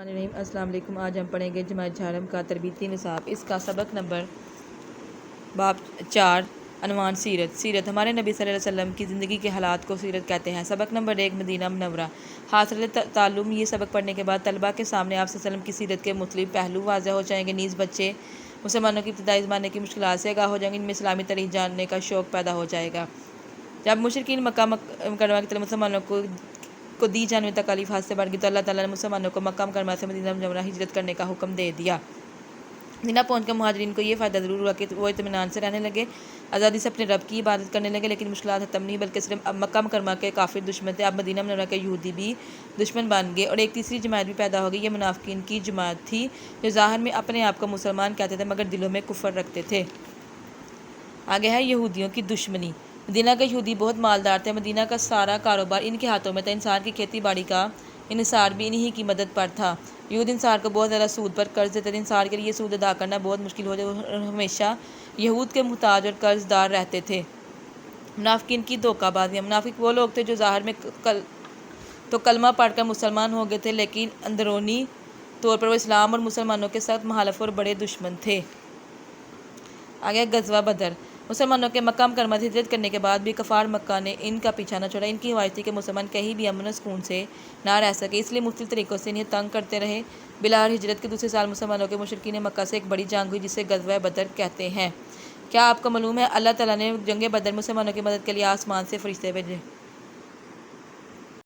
السلام علیکم۔ آج ہم پڑھیں گے جماعت جہرم کا تربیتی نصاب، اس کا سبق نمبر باب 4، عنوان سیرت ہمارے نبی صلی اللہ علیہ وسلم کی زندگی کے حالات کو سیرت کہتے ہیں۔ سبق نمبر 1، مدینہ منورہ۔ حاصل تعلم۔ یہ سبق پڑھنے کے بعد طلباء کے سامنے آپ صلی اللہ علیہ وسلم کی سیرت کے مختلف پہلو واضح ہو جائیں گے، نیز بچے مسلمانوں کی ابتدائی زمانے کی مشکلات سے آگاہ ہو جائیں گے، ان میں اسلامی تاریخ جاننے کا شوق پیدا ہو جائے گا۔ جب مشرکین مکہ مکرمہ کی طرف مسلمانوں کو دی جانے والی تکالیف حد سے بڑھ گئی تو اللہ تعالیٰ نے مسلمانوں کو مکہ مکرمہ سے مدینہ منورہ ہجرت کرنے کا حکم دے دیا۔ مدینہ پہنچ کر مہاجرین کو یہ فائدہ ضرور ہوا کہ وہ اطمینان سے رہنے لگے، آزادی سے اپنے رب کی عبادت کرنے لگے، لیکن مشکلات ختم نہیں بلکہ صرف اب مکہ مکرمہ کے کافر دشمن تھے، اب مدینہ منورہ کے یہودی بھی دشمن بن گئے، اور ایک تیسری جماعت بھی پیدا ہو گئی۔ یہ منافقین کی جماعت تھی جو ظاہر میں اپنے آپ کو مسلمان کہتے تھے مگر دلوں میں کفر رکھتے تھے۔ آگے ہے یہودیوں کی دشمنی۔ مدینہ کے یہودی بہت مالدار تھے، مدینہ کا سارا کاروبار ان کے ہاتھوں میں تھا، انصار کی کھیتی باڑی کا انحصار بھی انہی کی مدد پر تھا۔ یہود انصار کو بہت زیادہ سود پر قرض دیتے تھے، انصار کے لیے سود ادا کرنا بہت مشکل ہو جاتا اور ہمیشہ یہود کے محتاج اور قرض دار رہتے تھے۔ منافقین کی دھوکہ بازیاں۔ منافق وہ لوگ تھے جو ظاہر میں تو کلمہ پڑھ کر مسلمان ہو گئے تھے، لیکن اندرونی طور پر وہ اسلام اور مسلمانوں کے سخت مخالف اور بڑے دشمن تھے۔ آگے غزوہ بدر۔ مسلمانوں کے مکہ مکرمہ سے ہجرت کرنے کے بعد بھی کفار مکہ نے ان کا پیچھا نہ چھوڑا۔ ان کی خواہش تھی کہ مسلمان کہیں بھی امن و سکون سے نہ رہ سکے، اس لیے مختلف طریقوں سے انہیں تنگ کرتے رہے۔ بالآخر ہجرت کے دوسرے سال مسلمانوں کے مشرکین مکہ سے ایک بڑی جنگ ہوئی جسے غزوہ بدر کہتے ہیں۔ کیا آپ کو معلوم ہے اللہ تعالیٰ نے جنگ بدر مسلمانوں کی مدد کے لیے آسمان سے فرشتے بھیجے؟